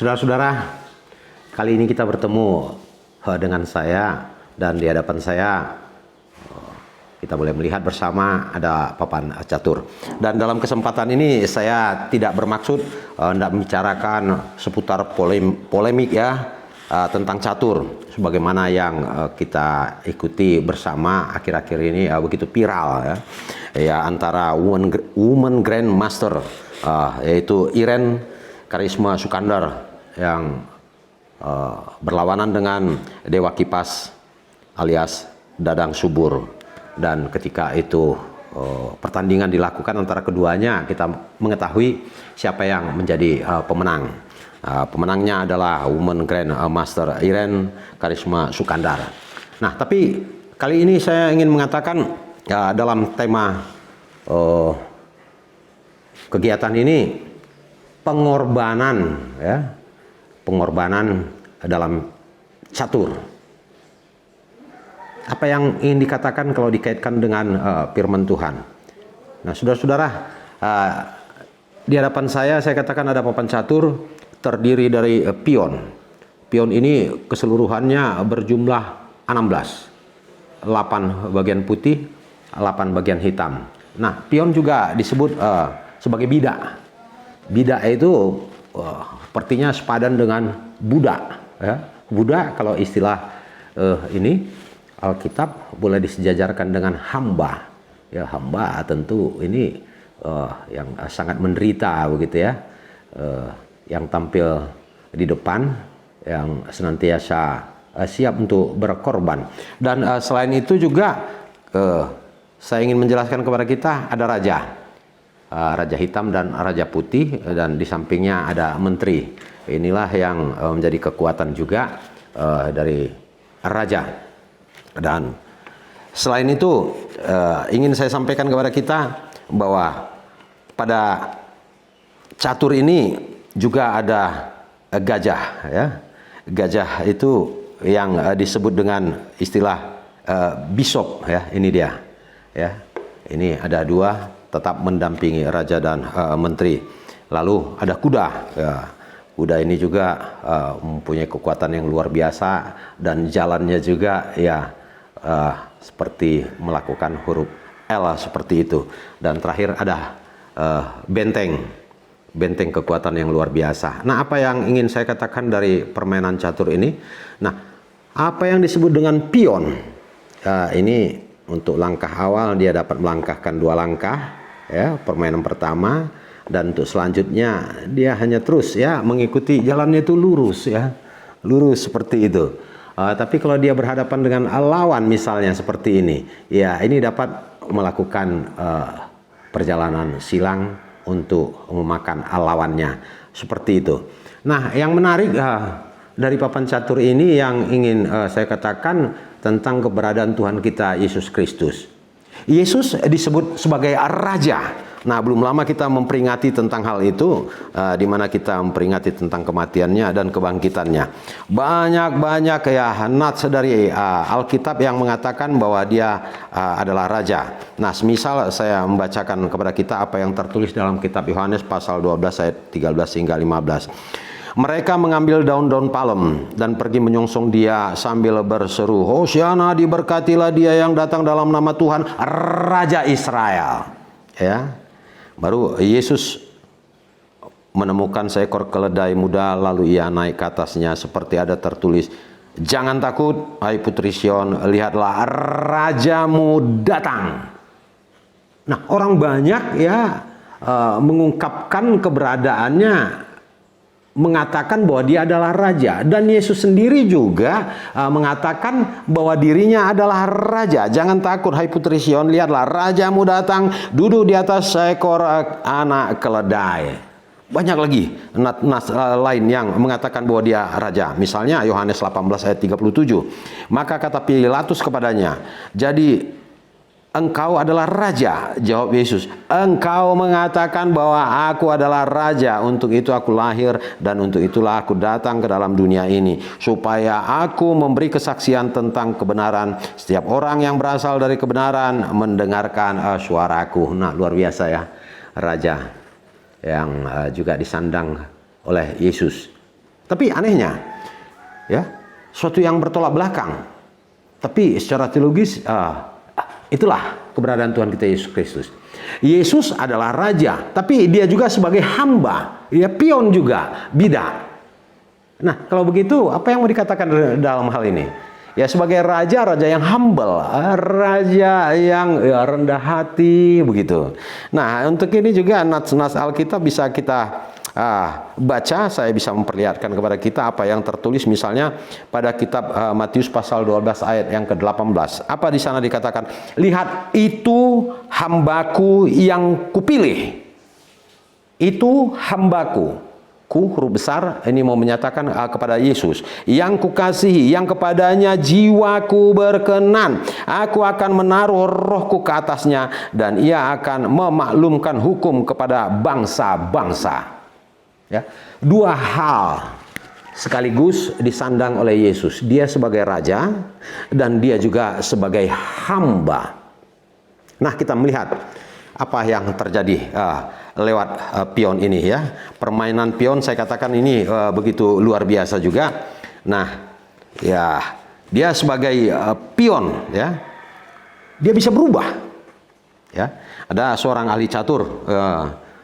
Saudara-saudara, kali ini kita bertemu dengan saya, dan di hadapan saya kita boleh melihat bersama ada papan catur. Dan dalam kesempatan ini saya tidak bermaksud hendak membicarakan seputar polemik ya tentang catur, sebagaimana yang kita ikuti bersama akhir-akhir ini begitu viral ya antara woman grandmaster yaitu Iren Karisma Sukandar yang berlawanan dengan Dewa Kipas alias Dadang Subur. Dan ketika itu pertandingan dilakukan antara keduanya, kita mengetahui siapa yang menjadi pemenang. Pemenangnya adalah Women Grand Master Iren Karisma Sukandar. Nah, tapi kali ini saya ingin mengatakan dalam tema kegiatan ini pengorbanan ya, pengorbanan dalam catur. Apa yang ingin dikatakan kalau dikaitkan dengan firman Tuhan? Nah, saudara-saudara, di hadapan saya katakan ada papan catur terdiri dari pion. Pion ini keseluruhannya berjumlah 16. 8 bagian putih, 8 bagian hitam. Nah, pion juga disebut sebagai bidak. Bidak itu sepertinya sepadan dengan budak. Ya. Budak kalau istilah ini Alkitab boleh disejajarkan dengan hamba. Ya, hamba tentu ini yang sangat menderita begitu ya. Yang tampil di depan, yang senantiasa siap untuk berkorban. Dan selain itu juga saya ingin menjelaskan kepada kita ada raja. Raja hitam dan raja putih, dan di sampingnya ada menteri. Inilah yang menjadi kekuatan juga dari raja. Dan selain itu ingin saya sampaikan kepada kita bahwa pada catur ini juga ada gajah ya. Gajah itu yang disebut dengan istilah bishop ya, ini dia ya. Ini ada dua tetap mendampingi raja dan menteri. Lalu ada kuda ya. Kuda ini juga mempunyai kekuatan yang luar biasa, dan jalannya juga ya seperti melakukan huruf L seperti itu. Dan terakhir ada benteng kekuatan yang luar biasa. Nah, apa yang ingin saya katakan dari permainan catur ini? Nah, apa yang disebut dengan pion? Ini untuk langkah awal dia dapat melangkahkan 2 langkah ya, permainan pertama, dan untuk selanjutnya dia hanya terus ya mengikuti jalannya itu lurus ya. Lurus seperti itu. Tapi kalau dia berhadapan dengan lawan misalnya seperti ini, ya ini dapat melakukan perjalanan silang untuk memakan lawannya seperti itu. Nah, yang menarik dari papan catur ini yang ingin saya katakan tentang keberadaan Tuhan kita Yesus Kristus. Yesus disebut sebagai Raja. Nah, belum lama kita memperingati tentang hal itu, di mana kita memperingati tentang kematiannya dan kebangkitannya. Banyak ya nats dari Alkitab yang mengatakan bahwa dia adalah Raja. Nah, semisal saya membacakan kepada kita apa yang tertulis dalam kitab Yohanes pasal 12 ayat 13 hingga 15. Mereka mengambil daun-daun palem dan pergi menyongsong dia sambil berseru, Hosiana, diberkatilah dia yang datang dalam nama Tuhan, Raja Israel. Ya. Baru Yesus menemukan seekor keledai muda, lalu ia naik ke atasnya seperti ada tertulis, jangan takut, hai putri Sion, lihatlah rajamu datang. Nah, orang banyak ya mengungkapkan keberadaannya, mengatakan bahwa dia adalah raja, dan Yesus sendiri juga mengatakan bahwa dirinya adalah raja. Jangan takut hai putri Sion, lihatlah rajamu datang duduk di atas seekor anak keledai. Banyak lagi nas lain yang mengatakan bahwa dia raja. Misalnya Yohanes 18 ayat 37. Maka kata Pilatus kepadanya, jadi engkau adalah raja? Jawab Yesus, engkau mengatakan bahwa aku adalah raja. Untuk itu aku lahir, dan untuk itulah aku datang ke dalam dunia ini, supaya aku memberi kesaksian tentang kebenaran. Setiap orang yang berasal dari kebenaran mendengarkan suaraku. Nah, luar biasa ya, raja yang juga disandang oleh Yesus. Tapi anehnya, ya, suatu yang bertolak belakang. Tapi secara teologis, itulah keberadaan Tuhan kita Yesus Kristus. Yesus adalah raja, tapi dia juga sebagai hamba, ya, pion juga, bidak. Nah, kalau begitu, apa yang mau dikatakan dalam hal ini? Ya, sebagai raja, raja yang humble, raja yang rendah hati, begitu. Nah, untuk ini juga nas-nas Alkitab bisa kita baca. Saya bisa memperlihatkan kepada kita apa yang tertulis misalnya pada kitab Matius pasal 12 ayat yang ke-18. Apa di sana dikatakan? Lihat, itu hambaku yang kupilih. Itu hambaku. Huruf besar ini mau menyatakan kepada Yesus, yang kukasihi, yang kepadanya jiwaku berkenan. Aku akan menaruh rohku ke atasnya, dan ia akan memaklumkan hukum kepada bangsa-bangsa. Ya, dua hal sekaligus disandang oleh Yesus. Dia sebagai raja dan dia juga sebagai hamba. Nah, kita melihat apa yang terjadi lewat pion ini, ya. Permainan pion saya katakan ini begitu luar biasa juga. Nah, ya, dia sebagai pion, ya, dia bisa berubah, ya. Ada seorang ahli catur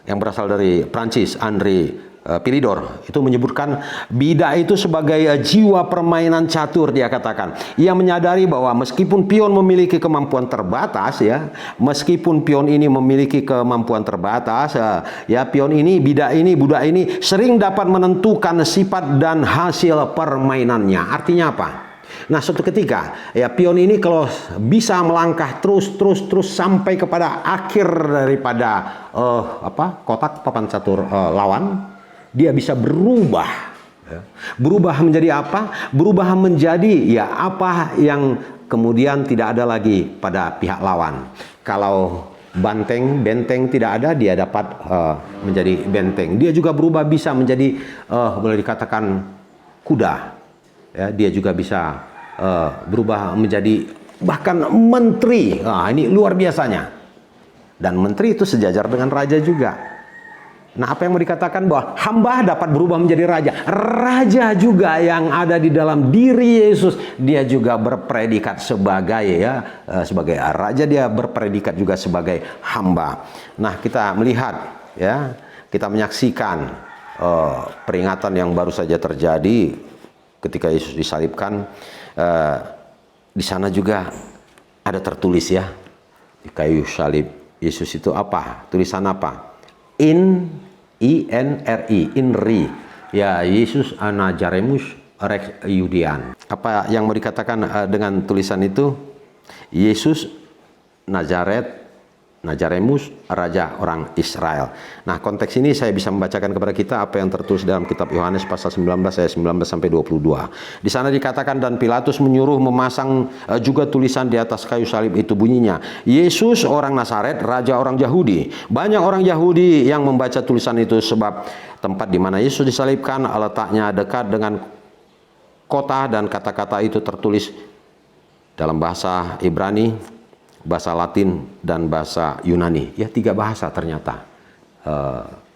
yang berasal dari Prancis, André Piridor, itu menyebutkan bidak itu sebagai jiwa permainan catur. Dia katakan, ia menyadari bahwa meskipun pion memiliki kemampuan terbatas, ya, meskipun pion ini memiliki kemampuan terbatas, ya, pion ini, bidak ini, budak ini sering dapat menentukan sifat dan hasil permainannya. Artinya apa? Nah, suatu ketika, ya, pion ini kalau bisa melangkah terus sampai kepada akhir daripada kotak papan catur lawan, dia bisa berubah, ya. Berubah menjadi apa? Berubah menjadi, ya, apa yang kemudian tidak ada lagi pada pihak lawan. Kalau benteng tidak ada, dia dapat menjadi benteng. Dia juga berubah bisa menjadi boleh dikatakan kuda, ya. Dia juga bisa berubah menjadi bahkan menteri. Nah, ini luar biasanya. Dan menteri itu sejajar dengan raja juga. Nah, apa yang mau dikatakan bahwa hamba dapat berubah menjadi raja. Raja juga yang ada di dalam diri Yesus, dia juga berpredikat sebagai, ya, sebagai raja, dia berpredikat juga sebagai hamba. Nah, kita melihat, ya, kita menyaksikan peringatan yang baru saja terjadi ketika Yesus disalibkan. Di sana juga ada tertulis, ya, di kayu salib Yesus itu apa? Tulisan apa? INRI, ya, Yesus Nazaremus Rex Yudean. Apa yang mau dikatakan dengan tulisan itu? Yesus Nazaremus, raja orang Israel. Nah, konteks ini saya bisa membacakan kepada kita apa yang tertulis dalam kitab Yohanes pasal 19 ayat 19 sampai 22. Di sana dikatakan, dan Pilatus menyuruh memasang juga tulisan di atas kayu salib itu, bunyinya, Yesus orang Nazaret, raja orang Yahudi. Banyak orang Yahudi yang membaca tulisan itu sebab tempat di mana Yesus disalibkan letaknya dekat dengan kota, dan kata-kata itu tertulis dalam bahasa Ibrani, bahasa Latin, dan bahasa Yunani. Ya, 3 bahasa ternyata.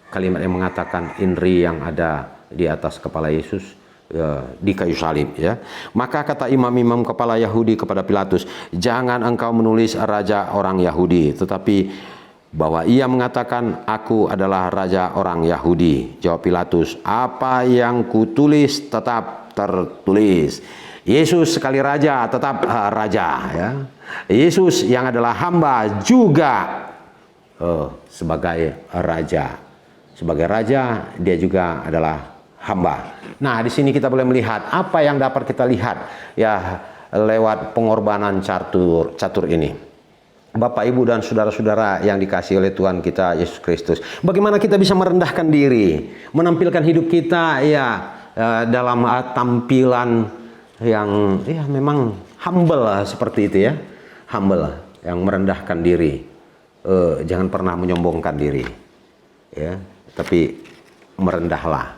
Kalimat yang mengatakan INRI yang ada di atas kepala Yesus di kayu salib, ya. Maka kata imam-imam kepala Yahudi kepada Pilatus, jangan engkau menulis raja orang Yahudi, tetapi bahwa ia mengatakan, aku adalah raja orang Yahudi. Jawab Pilatus, apa yang kutulis tetap tertulis. Yesus sekali raja tetap raja, ya. Yesus yang adalah hamba juga sebagai raja. Sebagai raja, dia juga adalah hamba. Nah, di sini kita boleh melihat apa yang dapat kita lihat, ya, lewat pengorbanan catur ini. Bapak, Ibu, dan saudara-saudara yang dikasihi oleh Tuhan kita Yesus Kristus, bagaimana kita bisa merendahkan diri, menampilkan hidup kita, ya, dalam tampilan yang, ya, memang humble seperti itu, ya, humble, yang merendahkan diri. Jangan pernah menyombongkan diri, ya, tapi merendahlah.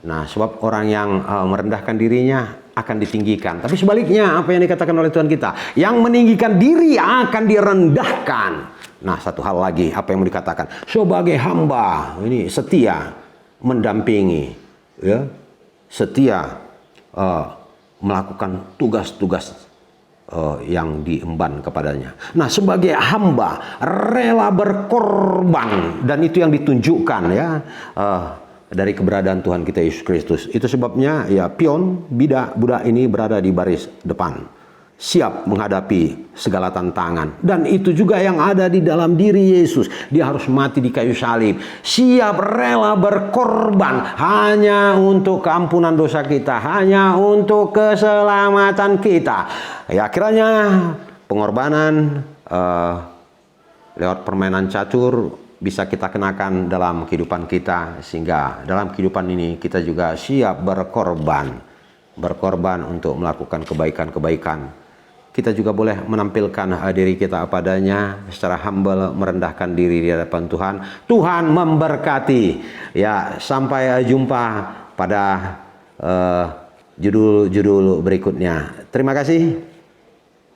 Nah, sebab orang yang merendahkan dirinya akan ditinggikan. Tapi sebaliknya, apa yang dikatakan oleh Tuhan kita, yang meninggikan diri akan direndahkan. Nah, satu hal lagi, apa yang mau dikatakan, sebagai hamba ini setia mendampingi, ya, setia melakukan tugas-tugas yang diemban kepadanya. Nah, sebagai hamba rela berkorban, dan itu yang ditunjukkan ya dari keberadaan Tuhan kita Yesus Kristus. Itu sebabnya ya pion budak ini berada di baris depan, siap menghadapi segala tantangan. Dan itu juga yang ada di dalam diri Yesus. Dia harus mati di kayu salib, siap rela berkorban hanya untuk keampunan dosa kita, hanya untuk keselamatan kita. Ya, kiranya pengorbanan lewat permainan catur bisa kita kenakan dalam kehidupan kita, sehingga dalam kehidupan ini kita juga siap berkorban untuk melakukan kebaikan-kebaikan. Kita juga boleh menampilkan diri kita apa adanya, secara humble merendahkan diri di hadapan Tuhan. Tuhan memberkati. Ya, sampai jumpa pada judul-judul berikutnya. Terima kasih.